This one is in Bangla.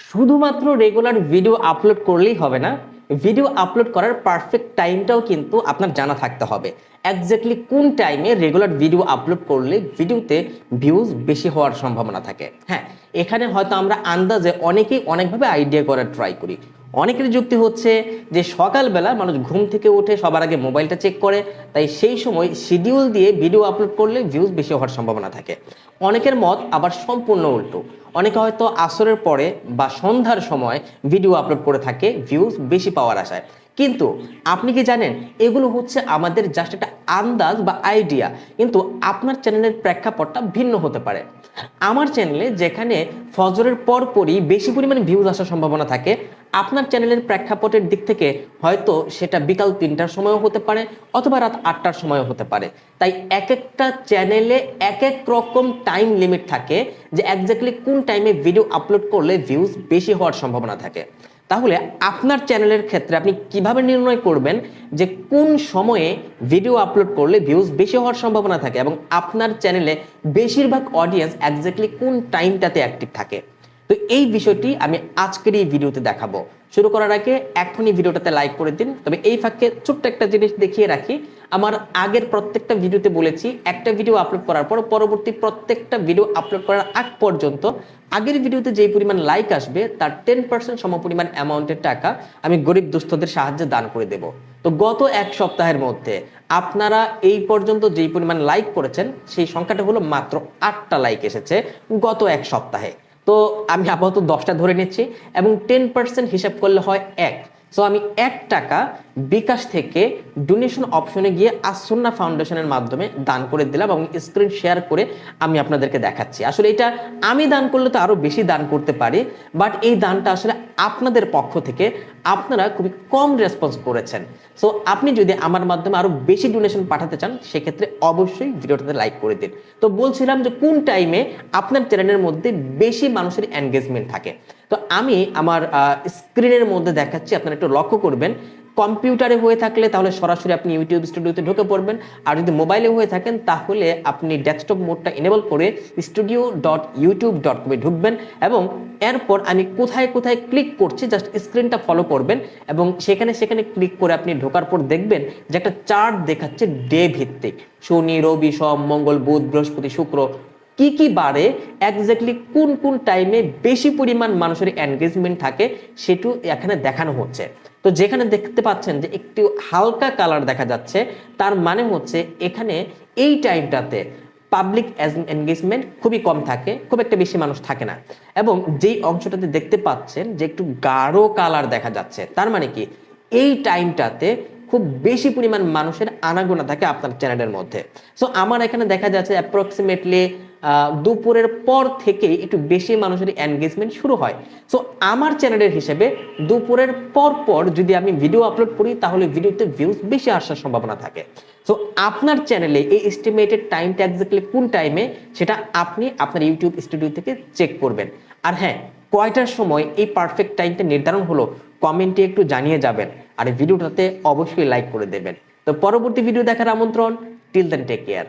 শুধুমাত্র রেগুলার ভিডিও আপলোড করলেই হবে না, ভিডিও আপলোড করার পারফেক্ট টাইমটাও কিন্তু আপনার জানা থাকতে হবে। এক্স্যাক্টলি কোন টাইমে রেগুলার ভিডিও আপলোড করলে ভিডিওতে ভিউজ বেশি হওয়ার সম্ভাবনা থাকে। হ্যাঁ, এখানে হয়তো আমরা আন্দাজে অনেকেই অনেকভাবে আইডিয়া করার ট্রাই করি। অনেকের যুক্তি হচ্ছে যে সকালবেলা মানুষ ঘুম থেকে উঠে সবার আগে মোবাইলটা চেক করে, তাই সেই সময় শিডিউল দিয়ে ভিডিও আপলোড করলে ভিউজ বেশি হওয়ার সম্ভাবনা থাকে। অনেকের মত আবার সম্পূর্ণ উল্টো, অনেকে হয়তো আসরের পরে বা সন্ধ্যার সময় ভিডিও আপলোড করে থাকে ভিউজ বেশি পাওয়ার আশায়। কিন্তু আপনি কি জানেন এগুলো হচ্ছে আমাদের জাস্ট একটা আন্দাজ বা আইডিয়া, কিন্তু আপনার চ্যানেলের প্রেক্ষাপটটা ভিন্ন হতে পারে। আমার চ্যানেলে যেখানে ফজরের পরপরই বেশি পরিমাণে ভিউজ আসার সম্ভাবনা থাকে, আপনার চ্যানেলের প্রেক্ষাপটের দিক থেকে হয়তো সেটা বিকাল 3টার সময়ও হতে পারে অথবা রাত 8টার সময়ও হতে পারে। তাই এক একটা চ্যানেলে এক এক রকম টাইম লিমিট থাকে যে এক্স্যাক্টলি কোন টাইমে ভিডিও আপলোড করলে ভিউজ বেশি হওয়ার সম্ভাবনা থাকে। তাহলে আপনার চ্যানেলের ক্ষেত্রে আপনি কিভাবে নির্ণয় করবেন যে কোন সময়ে ভিডিও আপলোড করলে ভিউজ বেশি হওয়ার সম্ভাবনা থাকে এবং আপনার চ্যানেলে বেশিরভাগ অডিয়েন্স এক্স্যাক্টলি কোন টাইমটাতে অ্যাক্টিভ থাকে? তো এই বিষয়টি আমি আজকের এই ভিডিওতে দেখাবো। শুরু করার আগে এখনই ভিডিওটাতে লাইক করে দিন। তবে এই ফাঁকে ছোট্ট একটা জিনিস দেখিয়ে রাখি, আমার আগের প্রত্যেকটা ভিডিওতে বলেছি একটা ভিডিও আপলোড করার পর পরবর্তী প্রত্যেকটা ভিডিও আপলোড করার আগ পর্যন্ত আগের ভিডিওতে যেই পরিমাণ লাইক আসবে তার 10% সমপরিমাণ অ্যামাউন্টের টাকা আমি গরিব দুস্থদের সাহায্যে দান করে দেব। তো গত এক সপ্তাহের মধ্যে আপনারা এই পর্যন্ত যেই পরিমাণ লাইক করেছেন সেই সংখ্যাটা হলো মাত্র 8টা লাইক এসেছে গত এক সপ্তাহে। তো আমি আপাতত 10টা ধরে নিচ্ছি এবং 10% হিসাব করলে হয় 1। সো আমি 1 টাকা বিকাশ থেকে ডোনেশন অপশনে গিয়ে আসুন্না ফাউন্ডেশনের মাধ্যমে দান করে দিলাম এবং স্ক্রিন শেয়ার করে আমি আপনাদেরকে দেখাচ্ছি। আসলে এটা আমি দান করলে তো আরো বেশি দান করতে পারি, বাট এই দানটা আসলে আপনাদের পক্ষ থেকে আপনারা খুবই কম রেসপন্স করেছেন। সো আপনি যদি আমার মাধ্যমে আরো বেশি ডোনেশন পাঠাতে চান সেক্ষেত্রে অবশ্যই ভিডিওটাতে লাইক করে দিন। তো বলছিলাম যে কোন টাইমে আপনার চ্যানেলের মধ্যে বেশি মানুষের এনগেজমেন্ট থাকে। তো আমি আমার স্ক্রিনের মধ্যে দেখাচ্ছি, আপনারা একটু লক্ষ্য করবেন। কম্পিউটারে হয়ে থাকলে তাহলে সরাসরি আপনি ইউটিউব স্টুডিওতে ঢুকে পড়বেন, আর যদি মোবাইলে হয়ে থাকেন তাহলে আপনি ডেস্কটপ মোডটা এনেবল করে studio.youtube.com এ ঢুকবেন এবং এরপর আমি কোথায় কোথায় ক্লিক করছি জাস্ট স্ক্রিনটা ফলো করবেন এবং সেখানে ক্লিক করে আপনি ঢোকার পর দেখবেন যে একটা চার্ট দেখাচ্ছে ডে ভিত্তিক, শনি, রবি, সোম, মঙ্গল, বুধ, বৃহস্পতি, শুক্র কি কি বারে এক্স্যাক্টলি কোন কোন টাইমে বেশি পরিমাণ মানুষের এনগেজমেন্ট থাকে সেটু এখানে দেখানো হচ্ছে। তো যেখানে দেখতে পাচ্ছেন যে একটু হালকা কালার দেখা যাচ্ছে, তার মানে হচ্ছে এখানে এই টাইমটাতে পাবলিক এনগেজমেন্ট খুবই কম থাকে, খুব একটা বেশি মানুষ থাকে না। এবং যেই অংশটাতে দেখতে পাচ্ছেন যে একটু গাঢ় কালার দেখা যাচ্ছে, তার মানে কি এই টাইমটাতে খুব বেশি পরিমাণ মানুষের আনাগোনা থাকে আপনার চ্যানেলের মধ্যে। সো আমার এখানে দেখা যাচ্ছে অ্যাপ্রক্সিমেটলি দুপুরের পর থেকেই একটু বেশি মানুষের এনগেজমেন্ট শুরু হয়। সো আমার চ্যানেলের হিসেবে দুপুরের পর যদি আমি ভিডিও আপলোড করি তাহলে ভিডিওতে ভিউজ বেশি আসার সম্ভাবনা থাকে। সো আপনার চ্যানেলে এই এস্টিমেটেড টাইমটা এক্স্যাক্টলি কোন টাইমে সেটা আপনি আপনার ইউটিউব স্টুডিও থেকে চেক করবেন। আর হ্যাঁ, কয়টার সময় এই পারফেক্ট টাইমটা নির্ধারণ হলো কমেন্টে একটু জানিয়ে যাবেন, আর এই ভিডিওটাতে অবশ্যই লাইক করে দেবেন। তো পরবর্তী ভিডিও দেখার আমন্ত্রণ। Till then take care.